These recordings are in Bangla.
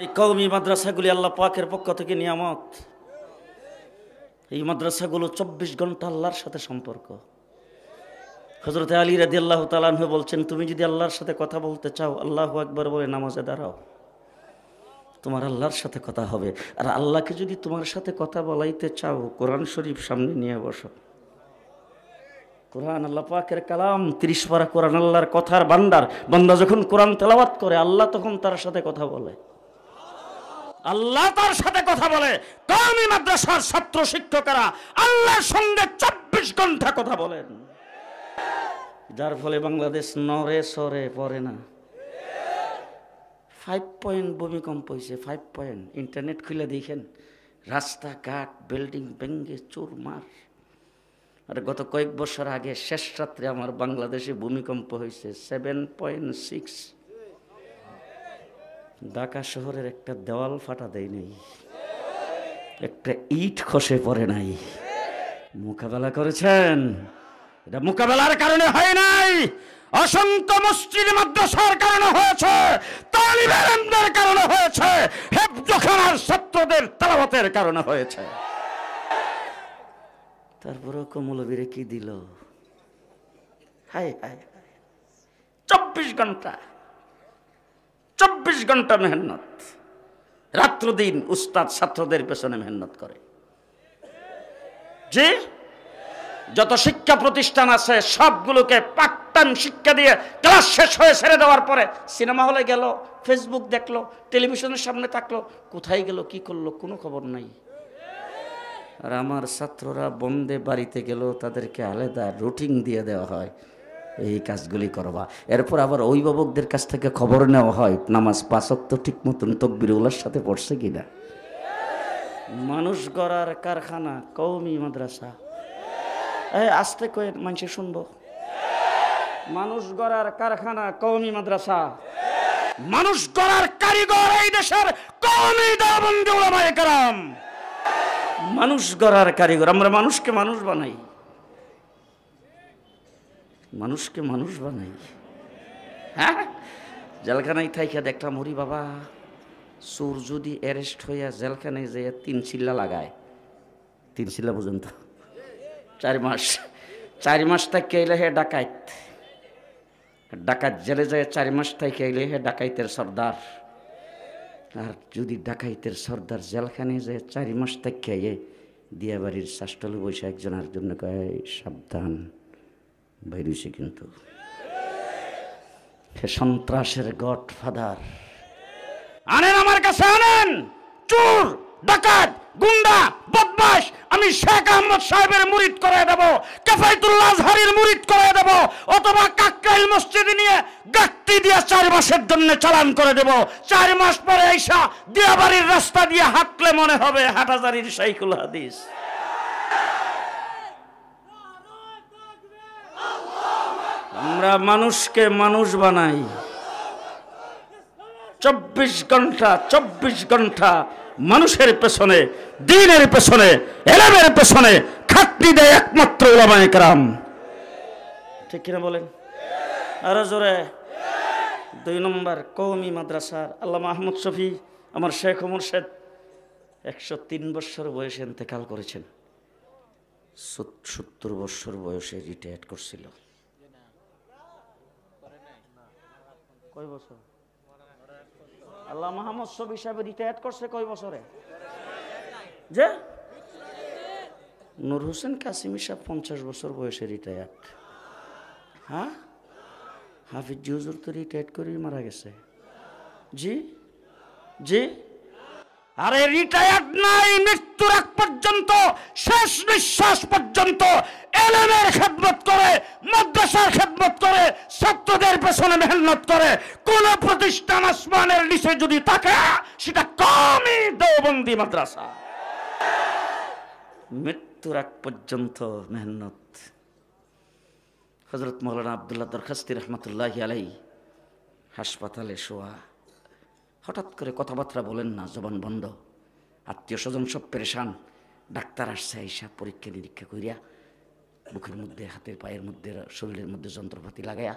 এই কওমি মাদ্রাসাগুলি আল্লাহ পাকের পক্ষ থেকে নিয়ামত। এই মাদ্রাসাগুলো 24 ঘন্টা আল্লাহর সাথে সম্পর্ক। হযরত আলী রাদিয়াল্লাহু তাআলা আনহু বলছেন, তুমি যদি আল্লাহর সাথে কথা বলতে চাও আল্লাহু আকবার বলে নামাজে দাঁড়াও, তোমার আল্লাহর সাথে কথা হবে। আর আল্লাহকে যদি তোমার সাথে কথা বলাইতে চাও কোরআন শরীফ সামনে নিয়ে বসো। কোরআন আল্লাহ পাকের কালাম, 30 পারা কোরআন আল্লাহর কথার ভান্ডার। বান্দা যখন কোরআন তেলাওয়াত করে আল্লাহ তখন তার সাথে কথা বলে, আল্লাহ তার সাথে কথা বলে। কওমি মাদ্রাসার ছাত্র শিক্ষকেরা আল্লাহর সঙ্গে 24 ঘন্টা কথা বলেন, যার ফলে বাংলাদেশ নড়ে সরে পড়ে না। 5 পয়েন্ট ভূমিকম্প হয়েছে, 5 পয়েন্ট। ইন্টারনেট খুলে দেখেন, রাস্তাঘাট বিল্ডিং ভেঙ্গে চুরমার। আর গত কয়েক বছর আগে শেষ রাত্রে আমার বাংলাদেশে ভূমিকম্প হয়েছে 7.6। ঢাকা শহরের একটা দেওয়াল ফাটা দেয় নাই, একটা ইট খসে পড়ে নাই। মোকাবেলা করেছেন? এটা মোকাবেলার কারণে হয় নাই, অসংখ্য মসজিদ মাদ্রাসার কারণে হয়েছে, তালিবে ইলমের কারণে হয়েছে, হেফজখানার ছাত্রদের তেলাওয়াতের কারণে হয়েছে। তারপরেও মৌলবীরে কি দিল? হায় হায়, 24 ঘন্টা 24 ঘন্টা মেহনত, রাত্র দিন উস্তাদ ছাত্রদের পেছনে মেহনত করে। যে যত শিক্ষা প্রতিষ্ঠান আছে সবগুলোকে পার্ট টাইম শিক্ষা দিয়ে ক্লাস শেষ হয়ে ছেড়ে দেওয়ার পরে সিনেমা হলে গেল, ফেসবুক দেখলো, টেলিভিশনের সামনে থাকলো, কোথায় গেল কি করলো কোনো খবর নাই। আর আমার ছাত্ররা বন্ধে বাড়িতে গেল, তাদেরকে আলাদা রুটিন দিয়ে দেওয়া হয়, এই কাজগুলি করবা। এরপর আবার অভিভাবকদের কাছ থেকে খবর নেওয়া হয় নামাজ 5 ওয়াক্ত ঠিক মতন তাকবীরুল্লাহর সাথে পড়ছে কিনা। মানুষ গড়ার কারখানা কওমি মাদ্রাসা। আস্তে কয়ে মানুষ শুনবো। মানুষ গড়ার কারখানা কওমি মাদ্রাসা, মানুষ গড়ার কারিগর এই দেশের কওমি দেওবন্দি উলামায়ে কেরাম। মানুষ গড়ার কারিগর আমরা। মানুষকে মানুষ বানাই, মানুষকে মানুষ বানাই। হ্যাঁ, জেলখানায় থাইকা দেখলাম হরি বাবা, চোর যদি অ্যারেস্ট হইয়া জেলখানায় যাইয়া 3 চিল্লা লাগায়, 3 চিল্লা পর্যন্ত 4 মাস, 4 মাস থাকি আইলে হে ডাকাইত। ডাকাত জেলে যায় 4 মাস থাকি আইলে হে ডাকাইতের সর্দার। আর যদি ডাকাইতের সর্দার জেলখানায় যায় 4 মাস থাকি আইয়ে দিয়া বাড়ির শাসটলে বসে একজন আর জন্য কয় সাবধান বাইরেছে, কিন্তু হে সন্ত্রাসের গডফাদার। আনেন আমার কাছে, আনেন চোর ডাকাত গুন্ডা বদমাশ, আমি শেখ আহমদ সাহেবের মুরিদ করে দেব, কাফায়েতুল্লাহ আজহারীর মুরিদ করে দেব, অথবা কাকরাইল মসজিদে নিয়ে গাট্টি দিয়ে 4 মাসের জন্য চালান করে দেব। 4 মাস পরে আইসা দিয়াবাড়ির রাস্তা দিয়ে হাঁটলে মনে হবে হাটহাজারীর শাইখুল হাদিস। আমরা মানুষকে মানুষ বানাই। 24 ঘন্টা 24 ঘন্টা মানুষের পেছনে, দ্বীনের পেছনে, ইলমের পেছনে খাটনি দেয় একমাত্র উলামায়ে কেরাম। ঠিক কিনা বলেন? আরো জোরে। 2 নম্বর কওমি মাদ্রাসার আল্লামা আহমদ শফি, আমার শেখ মুর্শেদ, 103 বছর বয়সে ইন্তেকাল করেছেন। 70 বছর বয়সে রিটায়ার করছিল। কয় বছর? আল্লাহ মাহমুদ শফি সাহেব রিটায়ার করছে কয় বছরে? যে নূর হোসেন কাসিমি সাহেব 50 বছর বয়সে রিটায়ার। হ্যাঁ, হাফিজ হুজুর তো রিটায়ার করে মারা গেছে। জি জি, আরে রিটায়ার নাই, মৃত্যুর আগ পর্যন্ত, শেষ নিঃশ্বাস পর্যন্ত ইলমের খেদমত করে, মাদ্রাসার খেদমত করে, ছাত্রদের পেছনে মেহনত করে। কোন প্রতিষ্ঠান আসমানের নিচে যদি থাকে সেটা কওমি দেওবন্দি মাদ্রাসা। মৃত্যুর আগ পর্যন্ত মেহনত। হযরত মাওলানা আব্দুল্লাহ দরখাস্তি রহমতুল্লাহি আলাইহি হাসপাতালে শোয়া, হঠাৎ করে কথাবার্তা বলেন না, জবান বন্ধ, আত্মীয় স্বজন সব পেরেশান। ডাক্তার আসছে, আইসা পরীক্ষা নিরীক্ষা করিয়া বুকের মধ্যে, হাতের পায়ের মধ্যে, শরীরের মধ্যে যন্ত্রপাতি লাগাইয়া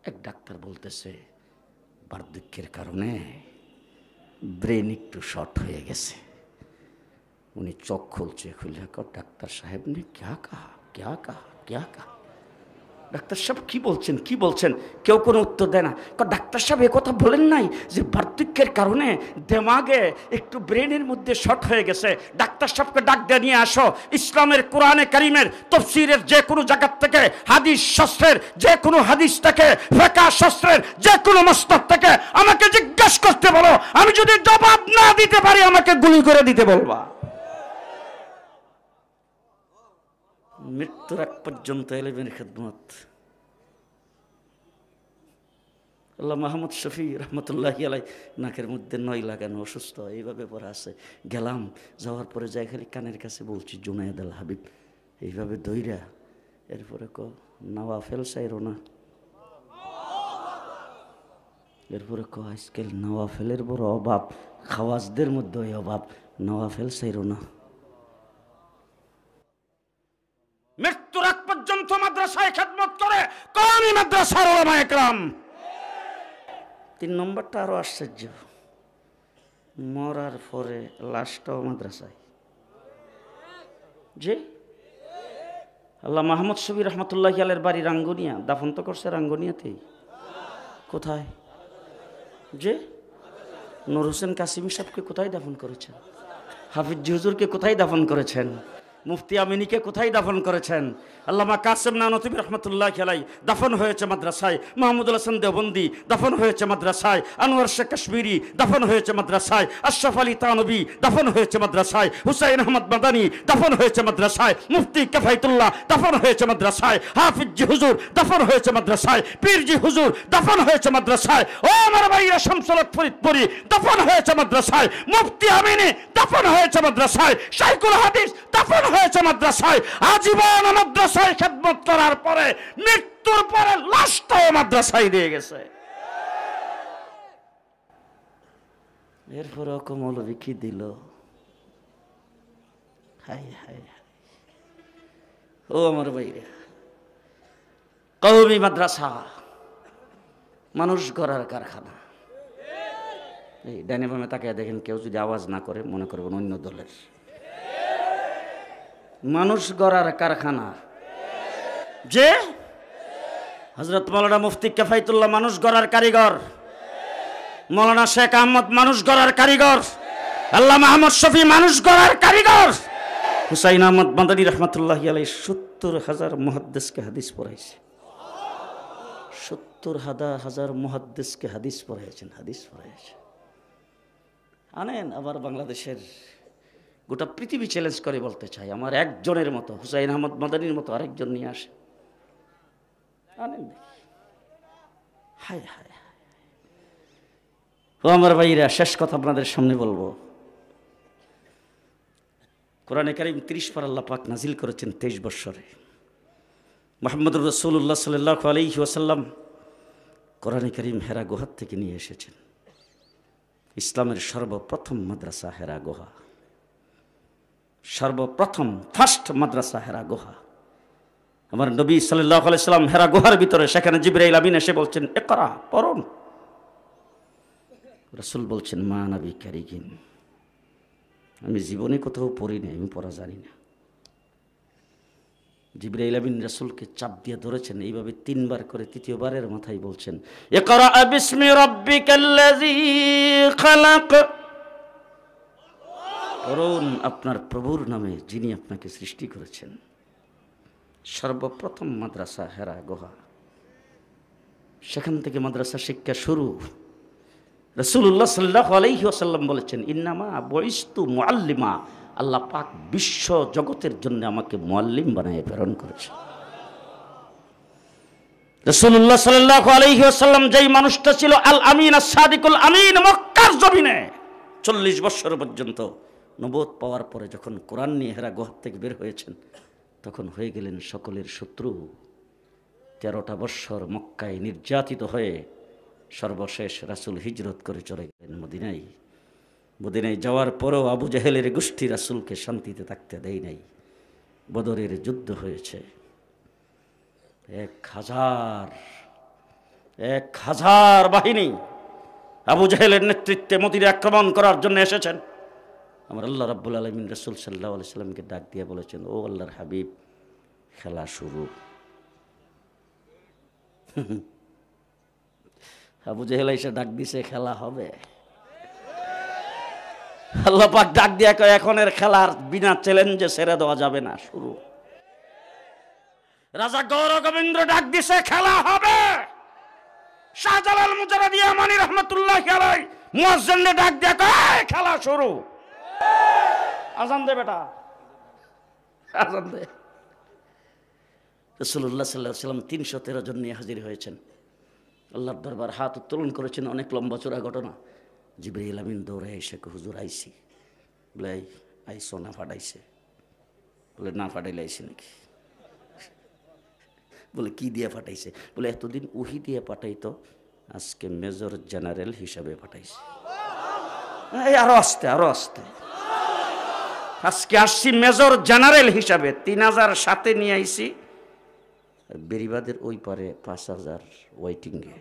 এক ডাক্তার বলতেছে বার্ধক্যের কারণে ব্রেন একটু শর্ট হয়ে গেছে। উনি চোখ খুলছে, খুলে ডাক্তার সাহেব নে ক্যা কাহা ক্যা কাহা ক্যা কাহা। ডাক্তার সাহেব কি বলছেন কি বলছেন? কেউ কোনো উত্তর দেয় না। ডাক্তার সাহেব এ কথা বলেন নাই যে বার্ধক্যের কারণে দেমাগে একটু ব্রেনের মধ্যে শর্ট হয়ে গেছে? ডাক্তার সাহেবকে ডাক দিয়ে নিয়ে আসো, ইসলামের কোরআনে কারিমের তফসিরের যে কোনো জায়গা থেকে, হাদিস শাস্ত্রের যে কোনো হাদিস থেকে, ফিকহ শাস্ত্রের যে কোনো মাসলাক থেকে আমাকে জিজ্ঞেস করতে বলো, আমি যদি জবাব না দিতে পারি আমাকে গুলি করে দিতে বলবা। মৃত্যুর আগ পর্যন্ত এলেমের খেদমত। আল্লাহ মাহমুদ শফি রহমতুল্লাহি আলাই নাকের মধ্যে নয় লাগানো, অসুস্থ, এইভাবে পরে আছে। গেলাম, যাওয়ার পরে যাই খালি কানের কাছে বলছি জুনায়েদ আল হাবিব, এইভাবে দইরা। এরপরে নওয়াফেল চাইরো না। এরপরে আজকাল নওয়াফেলের বড় অভাব, খাওয়াজদের মধ্যে ওই অভাব, নওয়াফেল চাইরো না। মৃত্যুর আগ পর্যন্ত মাদ্রাসায় খেদমত করে কওমি মাদ্রাসার উলামা একরাম। 3 নম্বরটা আরো আশ্চর্য, মরার পরে লাশটাও মাদ্রাসায়। যে আল্লাহ মাহমুদ শফি রহমতুল্লাহি আলাইহির বাড়ি রাঙ্গুনিয়া, দাফন তো করছে রাঙ্গুনিয়াতেই। কোথায়? যে নূর হোসেন কাসিমি সাহেবকে কোথায় দাফন করেছেন? হাফিজ হুজুরকে কোথায় দাফন করেছেন? মুফতি আমিনীকে কোথায় দাফন করেছেন? আল্লামা কাসেম নানতুবি রহমতুল্লাহি আলাইহি দাফন হয়েছে মাদ্রাসায়। মাহমুদুল হাসান দেওবন্দি দাফন হয়েছে মাদ্রাসায়। আনোয়ার শেখ কাশ্মীরি দাফন হয়েছে মাদ্রাসায়। আশরাফ আলী তানবী দাফন হয়েছে মাদ্রাসায়। হুসাইন আহমদ মাদানী দাফন হয়েছে মাদ্রাসায়। মুফতি কিফায়েতুল্লাহ দাফন হয়েছে মাদ্রাসায়। হাফিজ জি হুজুর দাফন হয়েছে মাদ্রাসায়। পীর জি হুজুর দাফন হয়েছে মাদ্রাসায়। ও আমার ভাইরা, শামসুল হক ফরিদপুরি দাফন হয়েছে মাদ্রাসায়। মুফতি আমিনী দাফন হয়েছে মাদ্রাসায়। শাইখুল হাদিস দাফন হয়েছে মাদ্রাসায়। আজীবন মাদ্রাসায় খেদমত করার পরে মৃত্যুর পরে লাশটাও মাদ্রাসায় দিয়ে গেছে। এরপরে মৌলবী কি দিল? High high high. ও আমার ভাইরা, কওমি মাদ্রাসা মানুষ গড়ার কারখানা। এই ডাইনে বামে তাকিয়ে দেখেন, কেউ যদি আওয়াজ না করে মনে করবেন অন্য দলের। মানুষ গড়ার কারখানা। যে হযরত মাওলানা মুফতি কিফায়েতুল্লাহ মানুষ গড়ার কারিগর, মাওলানা শেখ আহমদ মানুষ গড়ার কারিগর, আল্লামা আহমদ শফি মানুষ গড়ার কারিগর, হুসাইন আহমদ মাদানী রহমতুল্লাহি আলাইহি 70,000 মুহাদ্দিসকে হাদিস পড়াইছে। 70,000 মুহাদ্দিসকে হাদিস পড়াইছেন, হাদিস পড়াইছে। আনেন আবার বাংলাদেশের গোটা পৃথিবী চ্যালেঞ্জ করে বলতে চাই, আমার একজনের মতো হুসাইন আহমদ মাদানীর মতো আরেকজন নিয়ে আসে। আনেন দেখি। হায় হায় হায়। ও আমার ভাইরা, শেষ কথা আপনাদের সামনে বলবো। কোরআনে কারীম 30 পারা আল্লাহ পাক নাজিল করেছেন 23 বৎসরে। মুহাম্মদুর রাসূলুল্লাহ সাল্লাল্লাহু আলাইহি ওয়াসাল্লাম কোরআনে কারীম হেরা গুহা থেকে নিয়ে এসেছেন। ইসলামের সর্বপ্রথম মাদ্রাসা হেরা গুহা, সর্বপ্রথম ফার্স্ট মাদ্রাসা হেরা গুহা। আমার নবী সাল্লাল্লাহু আলাইহি সাল্লাম হেরা গুহার ভিতরে, সেখানে জিবরাইল আমিন এসে বলছেন ইকরা, পড়ুন। রাসূল বলছেন মা নবী কারিগিন, আমি জীবনে কোথাও পড়ি না, আমি পড়া জানি না। জিবরাইল আমিন রাসূলকে চাপ দিয়ে ধরেছেন, এইভাবে 3 বার করে, তৃতীয়বারের মাথায় বলছেন ইকরা বিসমি রাব্বিকাল্লাযী খালাক, পড়ুন আপনার প্রভুর নামে যিনি আপনাকে সৃষ্টি করেছেন। সর্বপ্রথম মাদ্রাসা হেরা গুহা, সেখান থেকে মাদ্রাসা শিক্ষা শুরু। রাসূলুল্লাহ সাল্লাল্লাহু আলাইহি ওয়াসাল্লাম বলেছেন ইন্নামা বুইস্তু মুআল্লিমা, আল্লাহ পাক বিশ্ব জগতের জন্য আমাকে মুআল্লিম বানিয়ে প্রেরণ করেছেন। রাসূলুল্লাহ সাল্লাল্লাহু আলাইহি ওয়াসাল্লাম যেই মানুষটা ছিল আল আমিন আস-সাদিকুল আমিন, মক্কার জমিনে 40 বছর পর্যন্ত নবুয়ত পাওয়ার পরে যখন কোরআন নিয়ে হেরা গুহা থেকে বের হয়েছেন, তখন হয়ে গেলেন সকলের শত্রু। 13টা বৎসর মক্কায় নির্যাতিত হয়ে সর্বশেষ রাসূল হিজরত করে চলে গেলেন মদিনায়। মদিনায় যাওয়ার পরেও আবু জেহেলের গোষ্ঠী রাসূলকে শান্তিতে থাকতে দেয় নাই। বদরের যুদ্ধ হয়েছে। 1000 বাহিনী আবু জাহেলের নেতৃত্বে মদিনা আক্রমণ করার জন্য এসেছেন। আমার আল্লাহ রাব্বুল আলামিন রাসূল সাল্লাল্লাহু আলাইহি সাল্লামকে ডাক দিয়ে বলেছেন, ও আল্লাহর হাবিব, খেলা শুরু। আবু জাহেল এসে ডাক দিছে, খেলা হবে। আল্লাহ পাক ডাক দিয়া কয়, এখনের খেলার বিনা চ্যালেঞ্জে ছেড়ে দেওয়া যাবে না, শুরু। রাজা গৌর গোবিন্দ ডাক দিছে, খেলা হবে। শাহজালাল মুজাররদি ইয়ামানি রহমাতুল্লাহ আলাইহি মুয়াজ্জিনকে ডাক দিয়া কয়, খেলা শুরু। আজান দে বেটা, আজান দে। রাসূলুল্লাহ সাল্লাল্লাহু আলাইহি ওয়াসাল্লাম ৩১৩ জন নিয়ে হাজির হয়েছেন। আল্লাহর দরবার হাত উত্তোলন করেছেন। অনেক লম্বা চূড়া ঘটনা। জিবরাইল আমিন দৌড়ে এসে হুজুর আইছি। বলে আইসো না ফাটাইছে? বলে না ফাটাইলে আইসি নাকি? বলে কি দিয়ে পাঠাইছে? বলে এতদিন ওহী দিয়ে পাঠাইতো, আজকে মেজর জেনারেল হিসাবে পাঠাইছে। আরো আস্তে, আরো আস্তে। আজকে আসছি মেজর জেনারেল হিসাবে। ৩,০০০ সাথে নিয়ে আইছি। বেরিবাদের ওই পারে ৫,০০০ ওয়েটিং এ।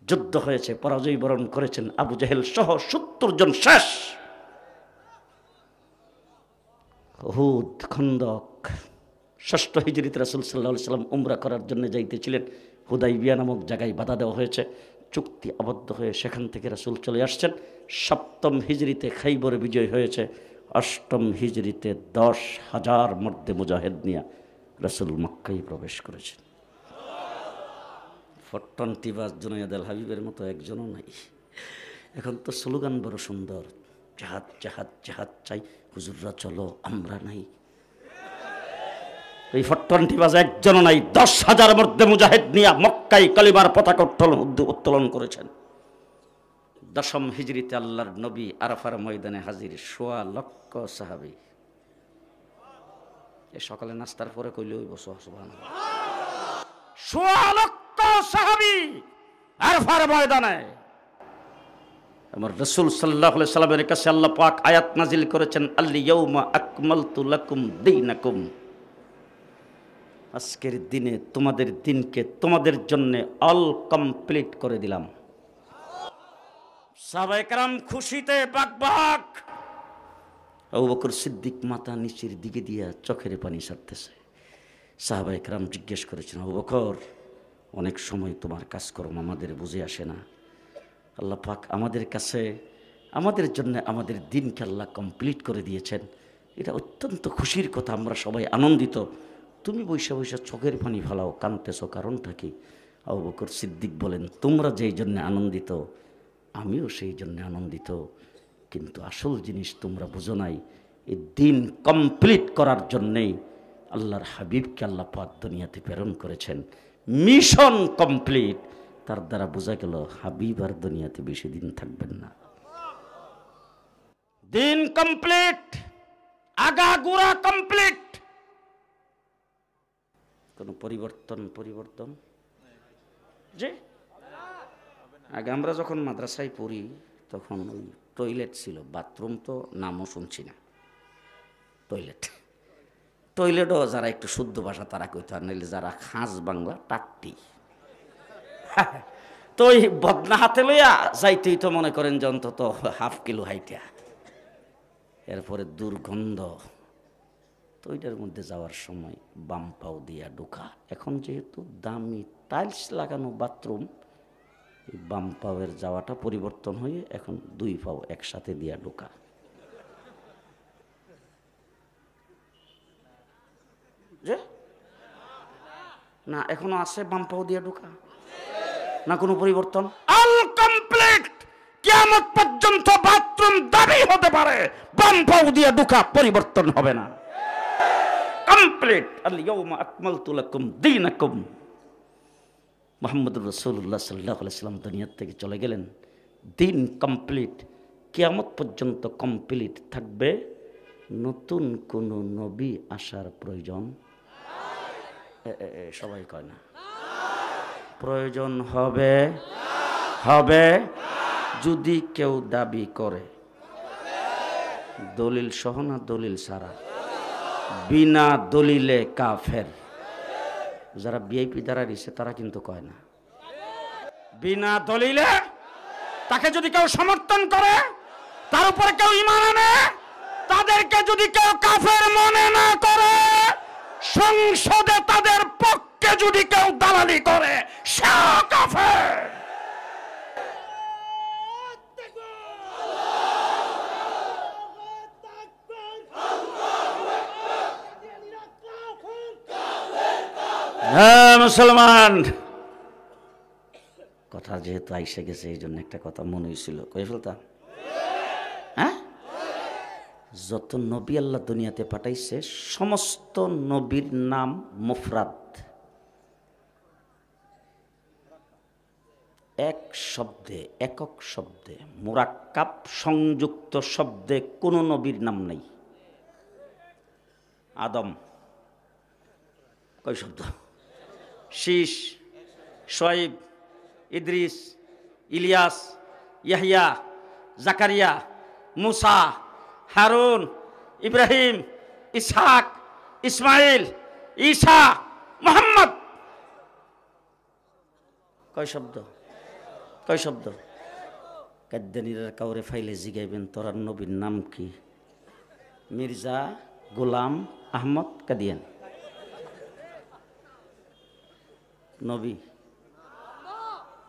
যুদ্ধ হয়েছে, পরাজয় বরণ করেছেন আবু জাহেল সহ ৭০ জন শেষ। উহুদ, খন্দক। ৬ষ্ঠ হিজরিতে রাসূল সাল্লাল্লাহু আলাইহি ওয়াসাল্লাম উমরা করার জন্য যাইতেছিলেন। হুদাইবিয়া নামক জায়গায় বাধা দেওয়া হয়েছে। চুক্তি আবদ্ধ হয়ে সেখান থেকে রাসূল চলে আসছেন। ৭ম হিজরিতে খাইবরে বিজয় হয়েছে। ৮ম হিজরিতে ১০,০০০ মর্দে মুজাহিদ নিয়ে রাসূল মক্কায় প্রবেশ করেছেন। ফট্টন্তিবাজ জুনায়েদ আল হাবিবের মতো একজনও নাই। এখন তো স্লোগান বড় সুন্দর, জাহাদ জাহাদ জাহাদ চাই, হুজুররা চলো, আমরা নাই। এই ফট্টন্তিবাজ একজনও নাই। ১০,০০০ মর্দে মুজাহিদ নিয়ে মক্কায় কালিমার পতাকা উত্তোলন করেছেন। ১০ম হিজরিতে আল্লাহর নবী আরাফার ময়দানে হাজির, ১.৫ লক্ষ সাহাবী। এ সকালে নাস্তার পরে কইলে হইব সুবহানাল্লাহ। ১.৫ লক্ষ সাহাবী আরাফার ময়দানে। আমার রাসূল সাল্লাল্লাহু আলাইহি সাল্লামের কাছে আল্লাহ পাক আয়াত নাজিল করেছেন, আল ইয়াউমা আকমালতু লাকুম দীনাকুম। আজকের দিনে তোমাদের দিনকে তোমাদের জন্য অল কমপ্লিট করে দিলাম। সাহাবায়ে কেরাম খুশিতে বাকবাক। আবু বকর সিদ্দিক মাথা নিচের দিকে দিয়া চোখের পানি ছাড়তেছে। সাহাবায়ে কেরাম জিজ্ঞেস করেছেন, আবু বকর, অনেক সময় তোমার কাজকর্ম আমাদের বুঝে আসে না। আল্লাহ পাক আমাদের কাছে আমাদের জন্য আমাদের দিনকে আল্লাহ কমপ্লিট করে দিয়েছেন। এটা অত্যন্ত খুশির কথা, আমরা সবাই আনন্দিত। তুমি বৈশা বৈশা চোখের পানি ফেলাও, কাঁদতেছ, কারণটা কি? আবু বকর সিদ্দিক বলেন, তোমরা যেই জন্য আনন্দিত আমিও সেই জন্য আনন্দিত, কিন্তু আসল জিনিস তোমরা বুঝো নাই। এই দিন কমপ্লিট করার জন্যেই আল্লাহর হাবিবকে আল্লাহ পাক দুনিয়াতে প্রেরণ করেছেন। Mission complete. তার দ্বারা বোঝা গেল হাবিব আর দুনিয়াতে বেশি দিন থাকবেন না। দিন কমপ্লিট, আগাগোড়া কমপ্লিট। কোন পরিবর্তন যে আগে আমরা যখন মাদ্রাসায় পড়ি তখন ওই টয়লেট ছিল, বাথরুম তো নামও শুনছি না। টয়লেটও যারা একটু শুদ্ধ ভাষা তারা কইতো, আর নাইলে যারা খাস বাংলা টাট্টি। তো ওই বদনা হাতে লইয়া যাইতেই তো মনে করেন যে অন্তত ½ কিলো হাইটা, এরপরে দুর্গন্ধ। তো ওইটার মধ্যে যাওয়ার সময় বাম পাও দিয়া ঢোকা। এখন যেহেতু দামি টাইলস লাগানো বাথরুম, এই বাম পাওয়ের যাওয়াটা পরিবর্তন হয়ে এখন 2 পাও একসাথে দিয়া ঢোকা। যে না এখনো আছে বাম পাও দিয়া ঢোকা, না কোনো পরিবর্তন? All complete. কিয়ামত পর্যন্ত বাথরুম দাবি হতে পারে, বাম পাও দিয়া ঢোকা পরিবর্তন হবে না। কমপ্লিট। আল ইয়াউমা আকমালতু লাকুম দীনাকুম। মুহাম্মদুর রাসূলুল্লাহ সাল্লাল্লাহু আলাইহি ওয়াসাল্লাম দুনিয়া থেকে চলে গেলেন, দিন কমপ্লিট। কিয়ামত পর্যন্ত কমপ্লিট থাকবে। নতুন কোন নবী আসার প্রয়োজন সবাই কয় না, প্রয়োজন হবে যদি কেউ দাবি করে। দলিল সহ না দলিল ছাড়া? বিনা দলিলে কাফের। যারা ভিআইপি দ্বারা দিছে তারা কিন্তু কয় না। বিনা দলিলে তাকে যদি কেউ সমর্থন করে, তার উপরে কেউ ঈমান আনে, তাদেরকে যদি কেউ কাফের মনে না করে, সংসদে তাদের পক্ষে যদি কেউ দালালি করে, সে কাফের। হ্যাঁ মুসলমান, কথা যেহেতু আইসে গেছে এই জন্য একটা কথা মনে হয়েছিল, কয়ে ফেলতাম। হ্যাঁ, যত নবী আল্লাহ দুনিয়াতে পাঠাইছে সমস্ত নবীর নাম মুফরাদ, এক শব্দে, একক শব্দে, মুরাক্কাব সংযুক্ত শব্দে কোনো নবীর নাম নাই। আদম কয় শব্দ? শীষ, শোয়েব, ইদ্রিস, ইলিয়াস, ইয়াহইয়া, জাকারিয়া, মুসা, হারুন, ইব্রাহিম, ইসহাক, ইসমাইল, ঈসা, মুহাম্মদ। কয় শব্দ? কয় শব্দ? কাদ্দানিরা কাউরে ফাইলে জিগাইবেন তোরার নবীর নাম কি? মির্জা গোলাম আহমদ কাদিয়ান নবী।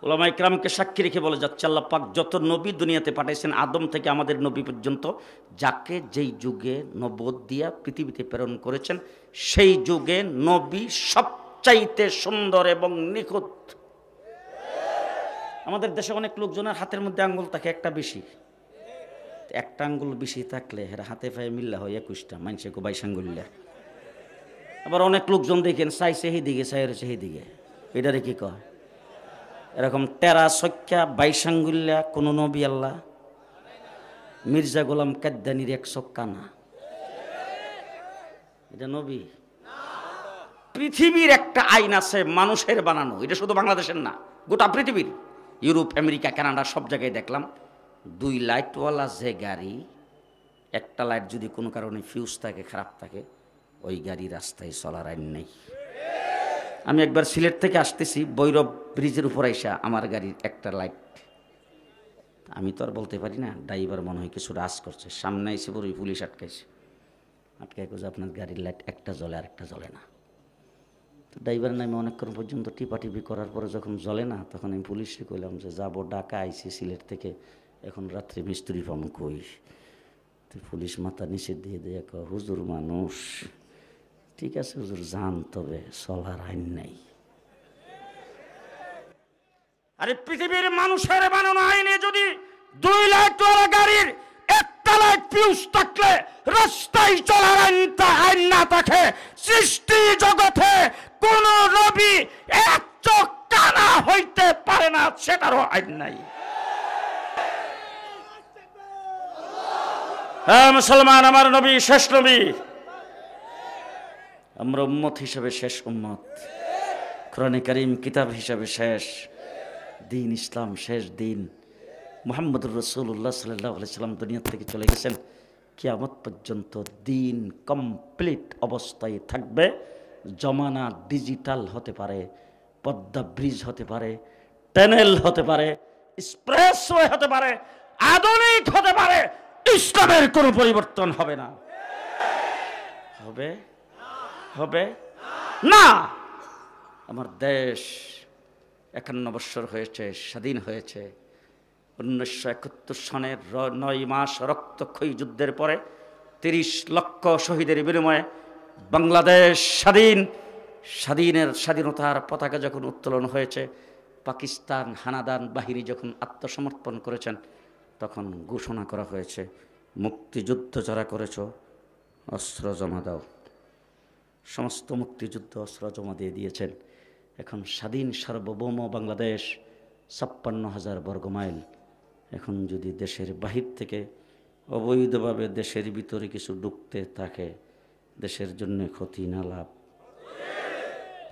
উলামা ইকরামকে সাক্ষী রেখে বলে যাচ্ছে, আল্লাহ পাক যত নবী দুনিয়াতে পাঠাইছেন আদম থেকে আমাদের নবী পর্যন্ত, যাকে যেই যুগে নবুয়ত দিয়া পৃথিবীতে প্রেরণ করেছেন, সেই যুগে নবী সবচাইতে সুন্দর এবং নিখুঁত। আমাদের দেশে অনেক লোকজনের হাতের মধ্যে আঙ্গুল থাকে একটা বেশি, একটা আঙ্গুল বেশি থাকলে এরা হাতে পায়ে মিল্লা হয় 21টা, মানুষে কো 22 আঙ্গুল্লা। আবার অনেক লোকজন দেখেন চাইছে সেই দিকে, চাইছে সেই দিকে, এটারে কি কয়? এরকম টেরা সখ্যা 22 আঙ্গুল্লা কোন নবী আল্লাহ মির্জা গোলাম কাদ্দানির 1 চক্কা না, এটা নবী। পৃথিবীর একটা আইন আছে মানুষের বানানো, এটা শুধু বাংলাদেশের না, গোটা পৃথিবীর। ইউরোপ, আমেরিকা, কানাডা সব জায়গায় দেখলাম 2 লাইটওয়ালা যে গাড়ি, একটা লাইট যদি কোনো কারণে ফিউজ থাকে, খারাপ থাকে, ওই গাড়ি রাস্তায় চলার আইন নেই। আমি একবার সিলেট থেকে আসতেছি, বৈরব ব্রিজের উপর আইসা আমার গাড়ির একটা লাইট, আমি তো আর বলতে পারি না, ড্রাইভার মনে হয় কিছু রাজ করছে, সামনে এসে পুরো পুলিশ আটকাইছে, আটকাই যে আপনার গাড়ির লাইট একটা জ্বলে আর একটা জ্বলে না। তো ড্রাইভার নামে অনেকক্ষণ পর্যন্ত টিপাটিপি করার পরে যখন জ্বলে না, তখন আমি পুলিশকে কইলাম যে যাবো ঢাকা, আইসি সিলেট থেকে, এখন রাত্রে মিস্ত্রি পাম কই? তো পুলিশ মাথা নিচে দিয়ে দিয়ে কয়, হুজুর মানুষ, ঠিক আছে হুজুর যান, তবে চলার আইন নাই। আরে পৃথিবীর মানুষের বানানো আইনে যদি 2 লাইটওয়ালা গাড়ির একটা লাইট ফিউজ থাকলে রাস্তায় চলার আইন না থাকে, সৃষ্টি জগতে কোন নবী এক চোখ কানা হইতে পারে না, সেটারও আইন নাই। হ্যাঁ মুসলমান, আমার নবী শেষ নবী, আমরা উম্মত হিসেবে শেষ উম্মত, কোরআনে কারীম কিতাব হিসেবে শেষ দিন, ইসলাম শেষ দিন। মুহাম্মদুর রাসূলুল্লাহ সাল্লাল্লাহু আলাইহি সাল্লাম দুনিয়া থেকে চলে গেছেন, কিয়ামত পর্যন্ত দিন কমপ্লিট অবস্থায় থাকবে। জমানা ডিজিটাল হতে পারে, পদ্মা ব্রিজ হতে পারে, টানেল হতে পারে, এক্সপ্রেসওয়ে হতে পারে, আধুনিক হতে পারে, ইসলামের কোনো পরিবর্তন হবে না। হবে? হবে না। আমার দেশ 51 বৎসর হয়েছে, স্বাধীন হয়েছে। 1971 সনের 9 মাস রক্তক্ষয়ী যুদ্ধের পরে 30 লক্ষ শহীদের বিনিময়ে বাংলাদেশ স্বাধীন। স্বাধীনতার পতাকা যখন উত্তোলন হয়েছে, পাকিস্তান হানাদার বাহিনী যখন আত্মসমর্পণ করেছেন, তখন ঘোষণা করা হয়েছে, মুক্তিযুদ্ধ যারা করেছ অস্ত্র জমা দাও। সমস্ত মুক্তিযুদ্ধ অস্ত্র জমা দিয়ে দিয়েছেন। এখন স্বাধীন সার্বভৌম বাংলাদেশ, 56,000 বর্গমাইল। এখন যদি দেশের বাহির থেকে অবৈধভাবে দেশের ভিতরে কিছু ঢুকতে থাকে, দেশের জন্য ক্ষতি না লাভ?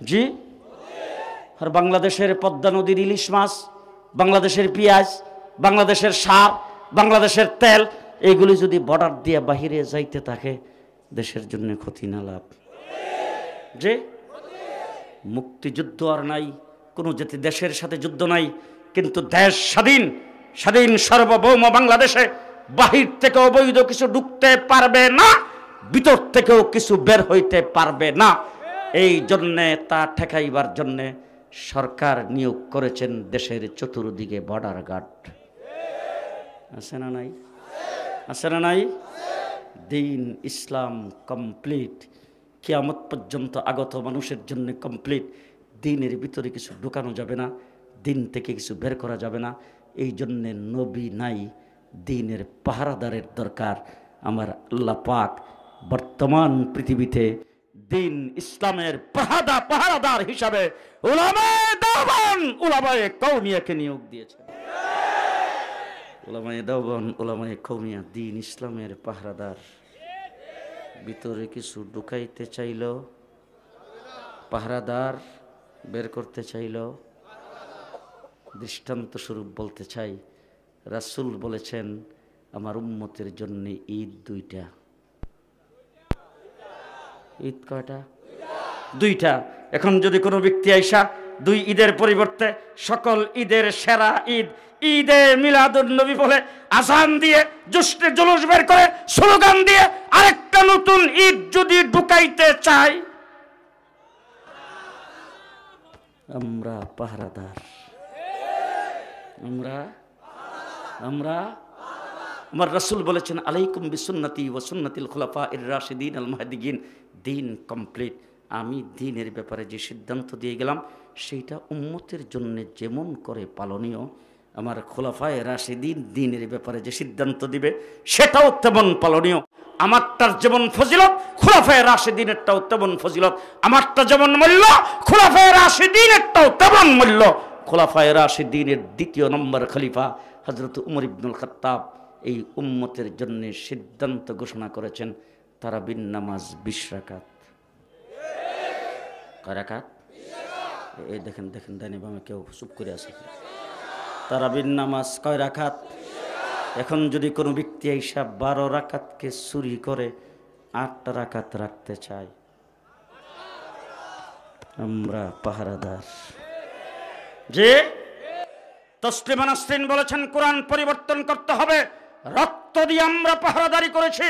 জি। আর বাংলাদেশের পদ্মা নদীর ইলিশ মাছ, বাংলাদেশের পেঁয়াজ, বাংলাদেশের সার, বাংলাদেশের তেল, এইগুলি যদি বর্ডার দিয়ে বাহিরে যাইতে থাকে, দেশের জন্য ক্ষতি না লাভ? যে মুক্তিযুদ্ধ আর নাই, কোনো জাতি দেশের সাথে যুদ্ধ নাই, কিন্তু দেশ স্বাধীন, স্বাধীন সার্বভৌম বাংলাদেশে বাহির থেকে অবৈধ কিছু ঢুকতে পারবে না, ভিতর থেকেও কিছু বের হইতে পারবে না। এই জন্যে তা ঠেকাইবার জন্যে সরকার নিয়োগ করেছেন দেশের চতুর্দিকে বর্ডার গার্ড। আছে না নাই? আছে না নাই? দিন ইসলাম কমপ্লিট, কিয়ামত পর্যন্ত আগত মানুষের জন্য কমপ্লিট। দিনের ভিতরে কিছু ঢুকানো যাবে না, দিন থেকে কিছু বের করা যাবে না। এই জন্যে নবী নাই, দিনের পাহারাদারের দরকার। আমার আল্লাহ পাক বর্তমান পৃথিবীতে দিন ইসলামের পাহারাদার হিসাবে উলামায়ে দেওবন্দ, উলামায়ে কওমিয়াকে নিয়োগ দিয়েছেন। উলামায়ে দেওবন্দ, উলামায়ে কওমিয়া দিন ইসলামের পাহারাদার। ভিতরে কিছু ঢুকাইতে চাইল পাহারাদার, বের করতে চাইল। দৃষ্টান্ত স্বরূপ বলতে চাই, রাসূল বলেছেন আমার উম্মতের জন্য ঈদ দুইটা। ঈদ কয়টা? দুইটা। এখন যদি কোনো ব্যক্তি আইসা দুই ঈদের পরিবর্তে সকল ঈদের সেরা ঈদ ঈদে মিলাদুন নবী বলে আজান দিয়ে জশ্নে জুলুস বের করে স্লোগান দিয়ে আরেকটা নতুন ঈদ যদি ঢুকাইতে চাই, আমরা পাহারাদার। আমরা আমার রাসূল বলেছেন আলাইকুম বিসুন্নতি ওয়া সুন্নাতিল খুলাফাইর রাশিদিন আল মাহদিয়িন। দিন কমপ্লিট। আমি দিনের ব্যাপারে যে সিদ্ধান্ত দিয়ে গেলাম সেইটা উম্মতের জন্য যেমন করে পালনীয়, আমার খুলাফায়ে রাশিদিন দিনের ব্যাপারে যে সিদ্ধান্ত দিবে সেটাও তেমন পালনীয়। আমারটার যেমন ফজিলত, খুলাফায়ে রাশিদিনেরটাও তেমন ফজিলত। আমারটা যেমন মূল্য, খুলাফায়ে রাশিদিনেরটাও তেমন মূল্য। খুলাফায়ে রাশিদিনের দ্বিতীয় নম্বর খলিফা হযরত উমর ইবনুল খাত্তাব এই উম্মতের জন্য সিদ্ধান্ত ঘোষণা করেছেন তারাবির নামাজ 20 রাকাত। কয় রাকাত? এই দেখেন দেখেন, ডাইনে বামে কেউ চুপ করে আছে। তারাবির নামাজ কয় রাকাত? এখন যদি কোনো ব্যক্তি আইসা 12 রাকাতকে চুরি করে 8 রাকাত রাখতে চায়, আমরা পাহারাদার। যে তসলিমা নাসরিন বলেছেন কোরআন পরিবর্তন করতে হবে, রক্ত দিয়ে আমরা পাহারাদারি করেছি।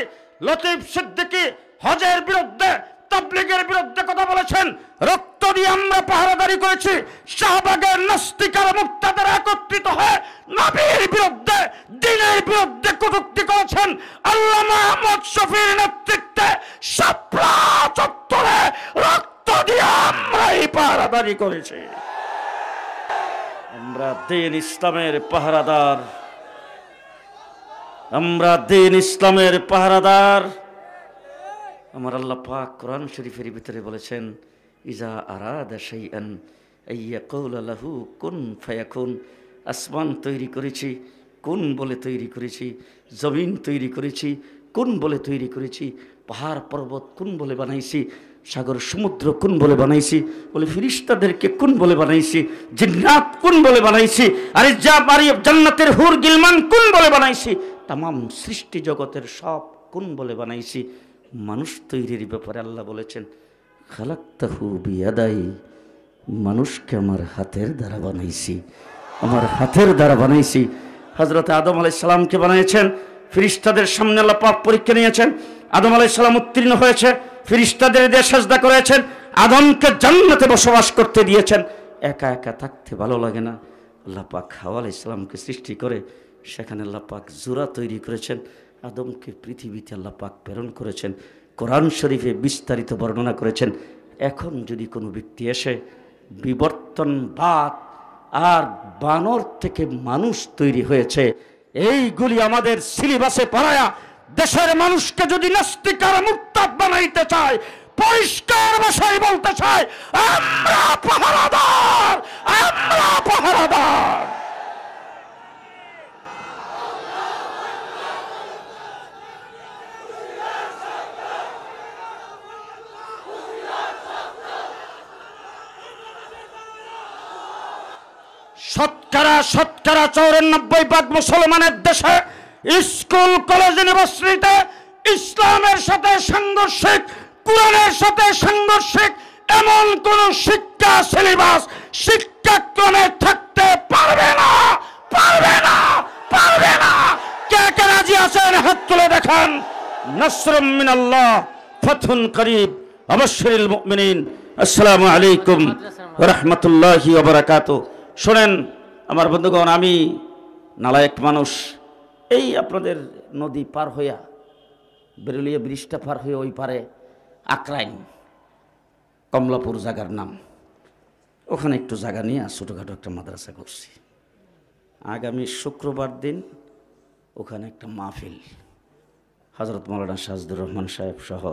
লতিফ সিদ্দিকী হজের বিরুদ্ধে, তাবলীগের বিরুদ্ধে কথা বলেছেন, রক্ত দিয়ে আমরা পাহারাদারি করেছি। শাহবাগের নাস্তিক আর মুক্তাদের একত্রিত হয়ে নবীর বিরুদ্ধে, দ্বীনের বিরুদ্ধে কটূক্তি করেছেন। আল্লামা আহমদ শফীর নেতৃত্বে শাপলা চত্বরে রক্ত দিয়ে আমরাই পাহারাদারি করেছি। আমরা দিন ইসলামের পাহারাদার, আমরা দিন ইসলামের পাহারাদার। আমার আল্লাহ পাক কোরআন শরীফের ভিতরে বলেছেন ইজা আরাদা শাইআন আইয়াকুলা লাহু কুন ফায়াকুন। আসমান তৈরি করেছি, কোন বলে তৈরি করেছি। জমিন তৈরি করেছি, কোন বলে তৈরি করেছি। পাহাড় পর্বত কোন বলে বানাইছি। সাগর সমুদ্র কোন বলে বানাইছি। বলে ফিরিস্তাদেরকে কোন বলে বানাইছি। জিন্নাত কোন বলে বানাইছি। আরে যা পারি জান্নাতের হুর গিলমান কোন বলে বানাইছি। তামাম সৃষ্টি জগতের সব কোন বলে বানাইছি। মানুষ তৈরির ব্যাপারে আল্লাহ বলেছেন খালাকতাহু বিয়াদাই, মানুষকে আমার হাতের দ্বারা বানাইছি, আমার হাতের দ্বারা বানাইছি। হযরত আদম আলাইহিস সালামকে বানিয়েছেন, ফিরিস্তাদের সামনে আল্লাহ পাক পরীক্ষা নিয়েছেন। আদম আলাইহিস সালাম উত্তীর্ণ হয়েছে, ফিরিস্তাদের দিয়ে সেজদা করেছেন, আদমকে জান্নাতে বসবাস করতে দিয়েছেন। একা একা থাকতে ভালো লাগে না, আল্লাহ পাক হাওয়া আলাইহিস সালামকে সৃষ্টি করে সেখানে আল্লাহ পাক জোড়া তৈরি করেছেন। আদমকে পৃথিবীতে আল্লাহ পাক প্রেরণ করেছেন, কোরআন শরীফে বিস্তারিত বর্ণনা করেছেন। এখন যদি কোনো ব্যক্তি এসে বিবর্তনবাদ আর বানর থেকে মানুষ তৈরি হয়েছে এইগুলি আমাদের সিলেবাসে পড়ায়া দেশের মানুষকে যদি নাস্তিক আর মুরতাদ বানাইতে চায়, পরিষ্কার ভাষায় বলতে চায় আমরা পাহারাদার, আমরা পাহারাদার। শতকরা 94% মুসলমানের দেশে স্কুল কলেজ ইউনিভার্সিটিতে ইসলামের সাথে সাংঘর্ষিক, কোরআনের সাথে সাংঘর্ষিক এমন কোন শিক্ষা সিলেবাস শিক্ষাক্রমে থাকতে পারবে না, পারবে না, পারবে না। কে কে রাজি আছেন হাত তুলে দেখান। নাসরুম মিনাল্লাহ ফাতহুন করিব আবাশশিরিল মুমিনিন। আসসালামু আলাইকুম ওয়া রাহমাতুল্লাহি ওয়া বারাকাতুহু। শুনেন আমার বন্ধুগণ, আমি নালায়েক মানুষ। এই আপনাদের নদী পার হইয়া বেরুলিয়া ব্রিজটা পার হয়ে ওই পারে আকরাইন কমলাপুর জায়গার নাম, ওখানে একটু জায়গা নিয়ে ছোটোখাটো একটা মাদ্রাসা করছি। আগামী শুক্রবার দিন ওখানে একটা মাহফিল, হযরত মাওলানা সাজদুর রহমান সাহেব সহ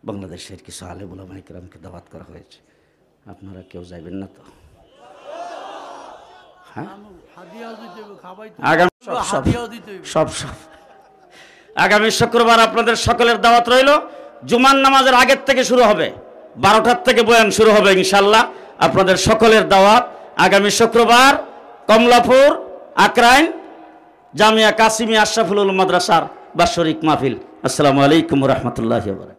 বাংলাদেশের কিছু আলেম উলামা ইকরামকে দাওয়াত করা হয়েছে। আপনারা কেউ যাবেন না তো? হ্যাঁ, আগামী শুক্রবার আপনাদের সকলের দাওয়াত রইল। জুমার নামাজের আগের থেকে শুরু হবে, 12টার থেকে বয়ান শুরু হবে ইনশাল্লাহ। আপনাদের সকলের দাওয়াত আগামী শুক্রবার কমলাপুর আকরাইন জামিয়া কাসিমি আশরাফুল উলুম মাদ্রাসার বাৎসরিক মাহফিল। আসসালামু আলাইকুম ওয়া রাহমাতুল্লাহি ওয়া বারাকাতুহু।